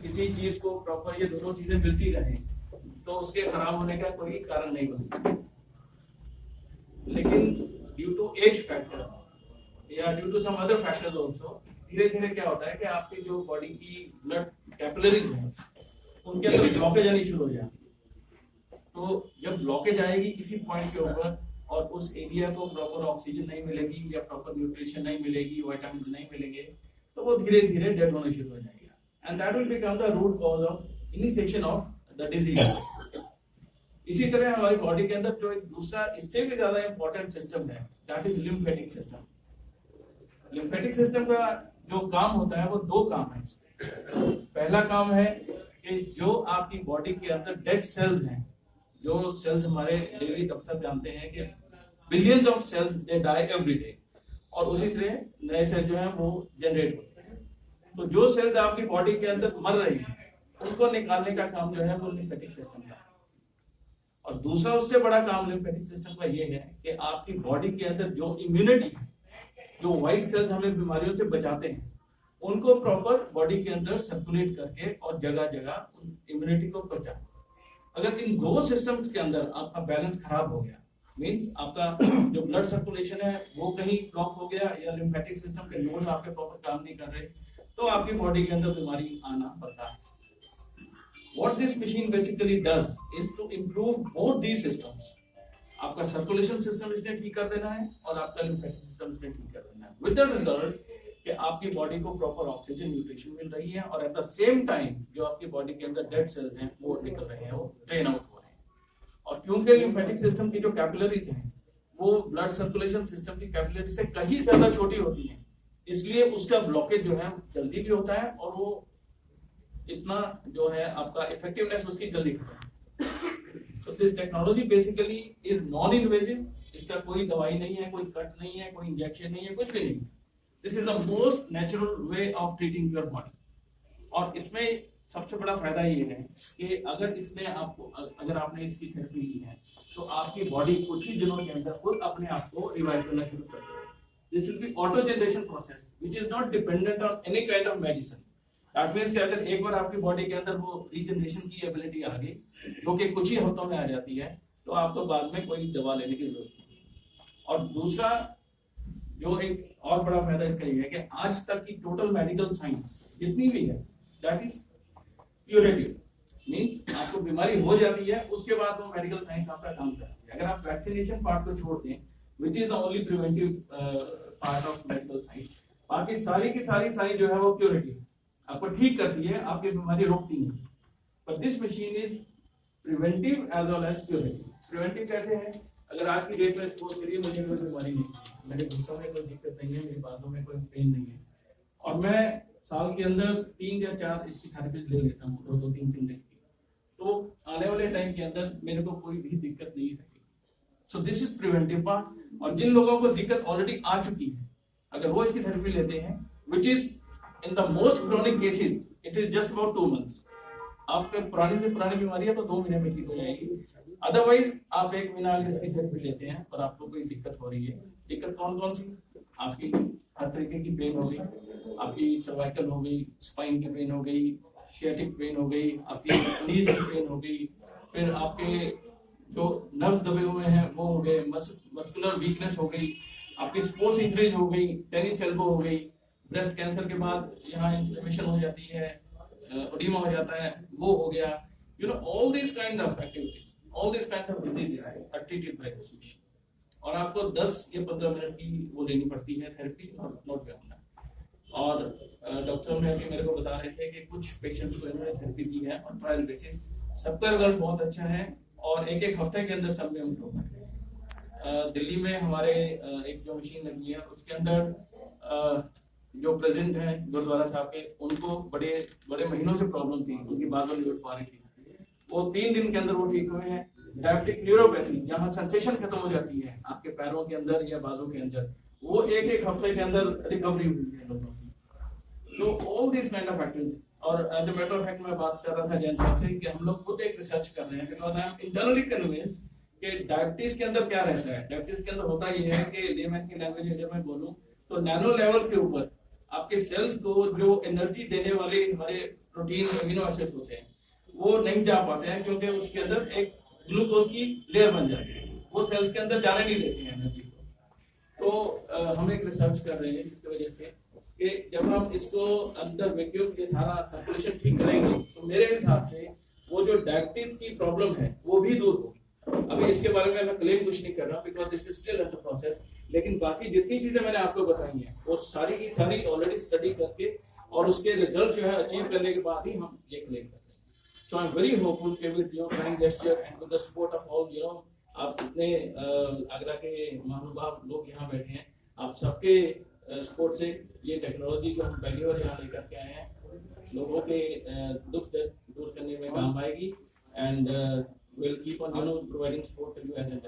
किसी चीज को प्रॉपर ये दोनों चीजें मिलती रहे तो उसके खराब होने का कोई कारण नहीं बनता। लेकिन ड्यू टू एज फैक्टर या due to some other factors also धीरे धीरे क्या होता है कि आपकी जो बॉडी की ब्लड कैपिलरीज हैं उनके अंदर ब्लॉकेज आनी शुरू हो जाती है। तो जब ब्लॉकेज आएगी किसी पॉइंट के ऊपर और उस एरिया को प्रॉपर ऑक्सीजन नहीं मिलेगी या प्रॉपर न्यूट्रिशन नहीं मिलेगी, विटामिन नहीं मिलेंगे, तो वो धीरे धीरे डेड होना शुरू हो जाएगा and that will become the root cause of initiation of the disease. इसी तरह हमारी बॉडी के अंदर जो एक दूसरा इससे भी ज्यादा इंपॉर्टेंट सिस्टम है that is lymphatic system. Lymphatic system का जो काम होता है वो दो काम है। पहला काम है कि जो आपकी बॉडी के अंदर डेड सेल्स हैं, जो सेल्स हमारे डेली तब तक जानते हैं कि billions of cells they die every day और उसी तरह नए सेल जो है वो जनरेट होते हैं। तो जो सेल्स आपकी बॉडी के अंदर मर रही हैं उनको निकालने का काम जो है वो लिम्फेटिक सिस्टम का है। और दूसरा उससे बड़ा काम लिम्फेटिक सिस्टम का ये है कि आपकी बॉडी के अंदर जो इम्यूनिटी है, जो व्हाइट सेल्स हमें बीमारियों से बचाते हैं, उनको प्रॉपर बॉडी के अंदर सर्कुलेट करके और जगह जगह इम्यूनिटी को पहुंचाए। अगर इन दो सिस्टम्स के अंदर आपका बैलेंस खराब हो गया, मींस आपका जो ब्लड सर्कुलेशन है वो कहीं ब्लॉक हो गया या लिम्फेटिक सिस्टम के नोड्स आपके प्रॉपर काम नहीं कर रहे, तो आपकी बॉडी के अंदर बीमारी आना पड़ता है। What this machine basically does is to improve both these systems. आपका सर्कुलेशन सिस्टम इसने ठीक कर देना है और आपका लिम्फेटिक सिस्टम इसने ठीक कर देना है, विद द रिजल्ट कि आपकी बॉडी को प्रॉपर ऑक्सीजन न्यूट्रिशन मिल रही है और एट द सेम टाइम जो आपकी बॉडी के अंदर डेड सेल्स हैं वो निकल रहे हैं, वो ड्रेन आउट हो रहे हैं। और क्योंकि लिम्फेटिक सिस्टम की जो कैपिलरीज हैं वो ब्लड सर्कुलेशन सिस्टम की कैपिलरी से कहीं ज्यादा छोटी होती हैं, इसलिए उसका ब्लॉकेज जो है जल्दी भी होता है और वो इतना जो है आपका इफेक्टिवनेस उसकी जल्दी खत्म। तो this technology basically is non invasive, इसका कोई दवाई नहीं है, कोई कट नहीं है, कोई इंजेक्शन नहीं है, कुछ भी नहीं। This is the most natural way of treating your body. और इसमें सबसे बड़ा फायदा ये है कि अगर इसने आपको, अगर आपने इसकी थेरेपी ली है तो आपकी बॉडी कुछ ही दिनों के अंदर खुद अपने आप को रिवाइव करना शुरू कर देगी। This will be auto generation process which is not dependent on any kind of medicine. That means कि अगर एक बार आपकी बॉडी के अंदर वो रीजनरेशन की एबिलिटी आ गई जो कि कुछ ही हफ्तों में आ जाती है, तो आपको बाद में कोई दवा लेने की जरूरत नहीं। और दूसरा जो एक और बड़ा फायदा इसका ये है कि आज तक की टोटल मेडिकल साइंस जितनी भी है दैट इज क्यूरेटिव, मींस आपको बीमारी हो जाती है उसके बाद वो मेडिकल साइंस आपका काम करती है। अगर आप वैक्सीनेशन पार्ट को छोड़ दें which is the only preventive part of medical science, बाकी सारी की सारी जो है वो क्यूरेटिव, आपको ठीक करती है, आपकी बीमारी रोकती नहीं। But this machine is preventive as well as curative. Preventive कैसे है? अगर आज की डेट में सपोज करिए मुझे कोई बीमारी नहीं है, मेरे घुटनों में कोई दिक्कत नहीं है, मेरे बालों में कोई पेन नहीं है, और मैं साल के अंदर 3 या 4 इसकी थेरेपीज ले लेता हूँ, 2-3 दिन की, तो आने वाले टाइम के अंदर मेरे को कोई भी दिक्कत नहीं रहेगी। So this is preventive part. और जिन लोगों को दिक्कत ऑलरेडी आ चुकी है, अगर वो इसकी थेरेपी लेते हैं, which is in the most chronic cases it is just about 2 months, आपके पुरानी से पुरानी बीमारी है तो 2 महीने में ठीक हो जाएगी। अदरवाइज आप 1 महीना इसकी थेरेपी लेते हैं और आपको कोई दिक्कत हो रही है, दिक्कत कौन कौन सी? आपकी हर तरीके की पेन हो गई, आपकी सर्वाइकल हो गई, स्पाइन की पेन हो गई, शियाटिक पेन हो गई, आपकी नीज की पेन हो गई, फिर आपके जो नर्व दबे हुए हैं वो हो गए, मस्कुलर वीकनेस हो गई, आपकी स्पोर्ट्स इंजरीज हो गई, टेनिस एल्बो हो गई, ब्रेस्ट कैंसर के बाद यहाँ इन्फ्लेमेशन हो जाती है, ओडिमा हो जाता है, वो हो गया, you know all this kind of activities, all this kind of diseases are treated by this machine. और आपको 10 या 15 मिनट की वो लेनी पड़ती है थेरेपी और नोट पे होना। और डॉक्टर ने अभी मेरे को बता रहे थे कि कुछ पेशेंट्स को इन्होंने थेरेपी दी है और ट्रायल बेसिस सबका रिजल्ट बहुत अच्छा है और एक हफ्ते के अंदर सब में इम्प्रूव है। दिल्ली में हमारे एक जो मशीन लगी है उसके अंदर जो प्रेसिडेंट है गुरुद्वारा साहब के, उनको बड़े महीनों से प्रॉब्लम थी, उनकी बालों नहीं उठ पा रही थी, वो 3 दिन के अंदर वो ठीक हुए हैं। डायबिटिक न्यूरोपैथी, जहाँ सेंसेशन खत्म हो जाती है आपके पैरों के अंदर या बालों के अंदर, वो एक हफ्ते के अंदर रिकवरी हुई है लोगों की। तो all this kind of activities. और as a matter of fact मैं बात कर रहा था जैन साहब से कि हम लोग खुद एक रिसर्च कर रहे हैं, because I am internally convinced कि डायबिटीज के अंदर क्या रहता है। डायबिटीज के अंदर होता ये है कि लेमन की लैंग्वेज अगर मैं बोलूं तो नैनो लेवल के ऊपर आपके सेल्स को जो एनर्जी देने वाले हमारे प्रोटीन अमीनो एसिड होते हैं वो नहीं जा पाते हैं, क्योंकि उसके अंदर एक ग्लूकोज की लेयर बन जाती है, वो सेल्स के अंदर जाने नहीं देती है एनर्जी को। तो हम एक रिसर्च कर रहे हैं जिसकी वजह से कि जब हम इसको अंदर वैक्यूम के सारा सर्कुलेशन ठीक करेंगे तो मेरे हिसाब से वो जो डायबिटीज की प्रॉब्लम है वो भी दूर होगी। अभी इसके बारे में मैं क्लेम कुछ नहीं कर रहा because this is still under process, लेकिन बाकी जितनी चीजें मैंने आपको बताई हैं वो सारी की सारी ऑलरेडी स्टडी करके और उसके रिजल्ट जो है अचीव करने के बाद ही हम ये क्लेम करते हैं। सो आई एम वेरी होपफुल कि with your kind gesture and with the support of all you know, आप इतने आगरा के महानुभाव लोग यहाँ बैठे हैं, आप सबके सपोर्ट से ये टेक्नोलॉजी जो हम पहली बार यहाँ लेकर के आए हैं लोगों के दुख दर्द दूर करने में काम आएगी। And will keep on you know providing support to you as N